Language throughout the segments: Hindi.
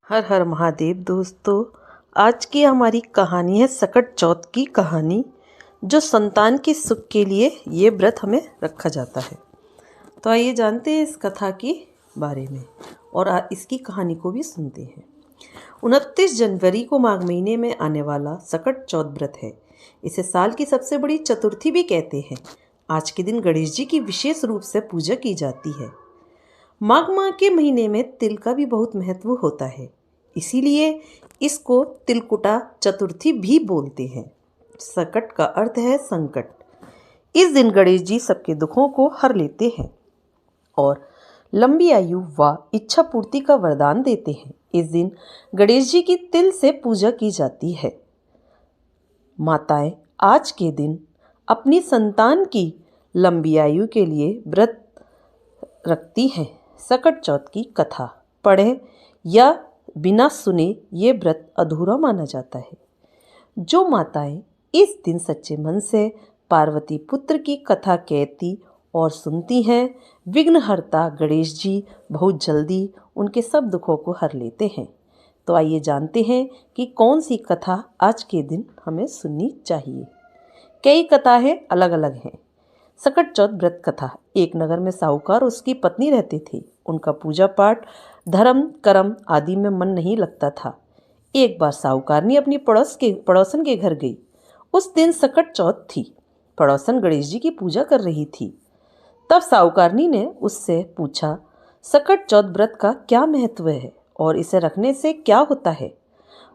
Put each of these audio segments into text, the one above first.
हर हर महादेव। दोस्तों, आज की हमारी कहानी है सकट चौथ की कहानी, जो संतान के सुख के लिए ये व्रत हमें रखा जाता है। तो आइए जानते हैं इस कथा के बारे में और इसकी कहानी को भी सुनते हैं। 29 जनवरी को माघ महीने में आने वाला सकट चौथ व्रत है। इसे साल की सबसे बड़ी चतुर्थी भी कहते हैं। आज के दिन गणेश जी की विशेष रूप से पूजा की जाती है। माघ माह के महीने में तिल का भी बहुत महत्व होता है, इसीलिए इसको तिलकुटा चतुर्थी भी बोलते हैं। सकट का अर्थ है संकट। इस दिन गणेश जी सबके दुखों को हर लेते हैं और लंबी आयु व इच्छा पूर्ति का वरदान देते हैं। इस दिन गणेश जी की तिल से पूजा की जाती है। माताएं आज के दिन अपनी संतान की लंबी आयु के लिए व्रत रखती हैं। सकट चौथ की कथा पढ़ें या बिना सुने ये व्रत अधूरा माना जाता है। जो माताएं इस दिन सच्चे मन से पार्वती पुत्र की कथा कहती और सुनती हैं, विघ्नहर्ता गणेश जी बहुत जल्दी उनके सब दुखों को हर लेते हैं। तो आइए जानते हैं कि कौन सी कथा आज के दिन हमें सुननी चाहिए। कई कथाएं अलग अलग हैं। सकट चौथ व्रत कथा। एक नगर में साहूकार उसकी पत्नी रहते थे। उनका पूजा पाठ, धर्म, कर्म आदि में मन नहीं लगता था। एक बार साहूकारनी अपनी पड़ोसन के घर गई। उस दिन सकट चौथ थी। पड़ोसन गणेश जी की पूजा कर रही थी। तब साहूकारनी ने उससे पूछा, सकट चौथ व्रत का क्या महत्व है और इसे रखने से क्या होता है।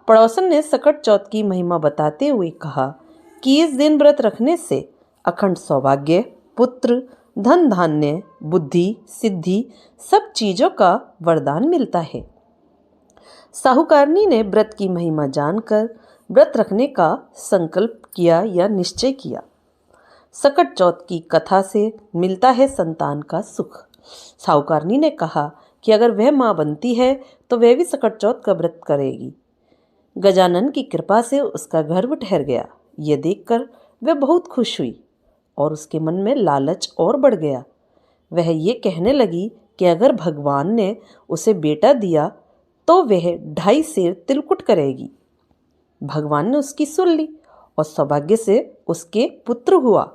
पड़ोसन ने सकट चौथ की महिमा बताते हुए कहा कि इस दिन व्रत रखने से अखंड सौभाग्य, पुत्र, धन धान्य, बुद्धि, सिद्धि सब चीजों का वरदान मिलता है। साहूकारनी ने व्रत की महिमा जानकर व्रत रखने का संकल्प किया या निश्चय किया। सकट चौथ की कथा से मिलता है संतान का सुख। साहूकारनी ने कहा कि अगर वह मां बनती है तो वह भी सकट चौथ का व्रत करेगी। गजानन की कृपा से उसका गर्भ ठहर गया। यह देखकर वह बहुत खुश हुई और उसके मन में लालच और बढ़ गया। वह ये कहने लगी कि अगर भगवान ने उसे बेटा दिया तो वह 2.5 सेर तिलकुट करेगी। भगवान ने उसकी सुन ली और सौभाग्य से उसके पुत्र हुआ।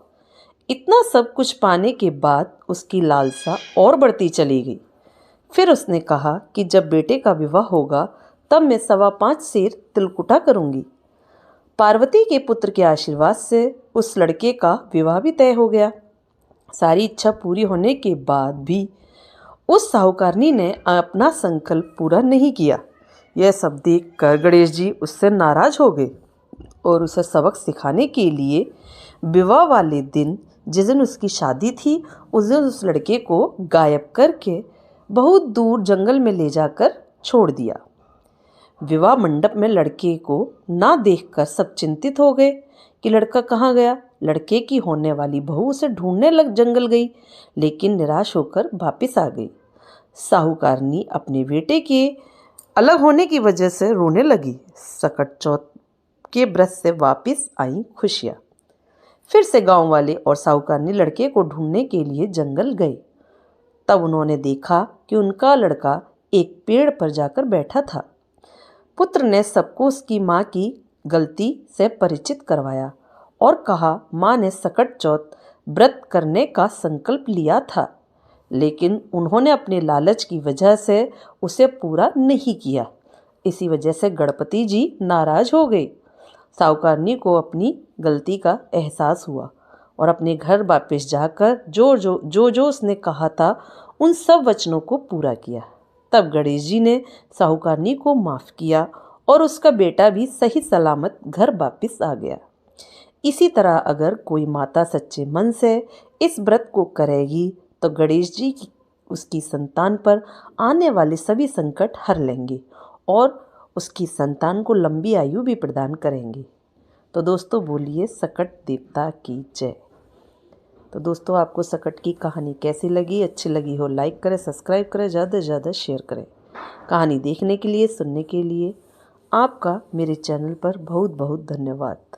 इतना सब कुछ पाने के बाद उसकी लालसा और बढ़ती चली गई। फिर उसने कहा कि जब बेटे का विवाह होगा तब मैं 5.25 सेर तिलकुटा करूंगी। पार्वती के पुत्र के आशीर्वाद से उस लड़के का विवाह भी तय हो गया। सारी इच्छा पूरी होने के बाद भी उस साहूकारनी ने अपना संकल्प पूरा नहीं किया। यह सब देखकर गणेश जी उससे नाराज हो गए और उसे सबक सिखाने के लिए विवाह वाले दिन, जिस दिन उसकी शादी थी, उस दिन उस लड़के को गायब करके बहुत दूर जंगल में ले जाकर छोड़ दिया। विवाह मंडप में लड़के को ना देखकर सब चिंतित हो गए कि लड़का कहाँ गया। लड़के की होने वाली बहू उसे ढूंढने जंगल गई, लेकिन निराश होकर वापस आ गई। साहूकारनी अपने बेटे के अलग होने की वजह से रोने लगी। सकट चौथ के व्रत से वापस आई खुशियाँ। फिर से गांव वाले और साहूकारनी लड़के को ढूंढने के लिए जंगल गए। तब उन्होंने देखा कि उनका लड़का एक पेड़ पर जाकर बैठा था। पुत्र ने सबको उसकी माँ की गलती से परिचित करवाया और कहा, माँ ने सकट चौथ व्रत करने का संकल्प लिया था, लेकिन उन्होंने अपने लालच की वजह से उसे पूरा नहीं किया। इसी वजह से गणपति जी नाराज हो गए। साहूकारनी को अपनी गलती का एहसास हुआ और अपने घर वापस जाकर जो उसने कहा था उन सब वचनों को पूरा किया। तब गणेश जी ने साहूकारनी को माफ़ किया और उसका बेटा भी सही सलामत घर वापस आ गया। इसी तरह अगर कोई माता सच्चे मन से इस व्रत को करेगी तो गणेश जी की उसकी संतान पर आने वाले सभी संकट हर लेंगे और उसकी संतान को लंबी आयु भी प्रदान करेंगे। तो दोस्तों, बोलिए सकट देवता की जय। तो दोस्तों, आपको सकट की कहानी कैसी लगी? अच्छी लगी हो लाइक करें, सब्सक्राइब करें, ज़्यादा से ज़्यादा शेयर करें। कहानी देखने के लिए, सुनने के लिए आपका मेरे चैनल पर बहुत बहुत धन्यवाद।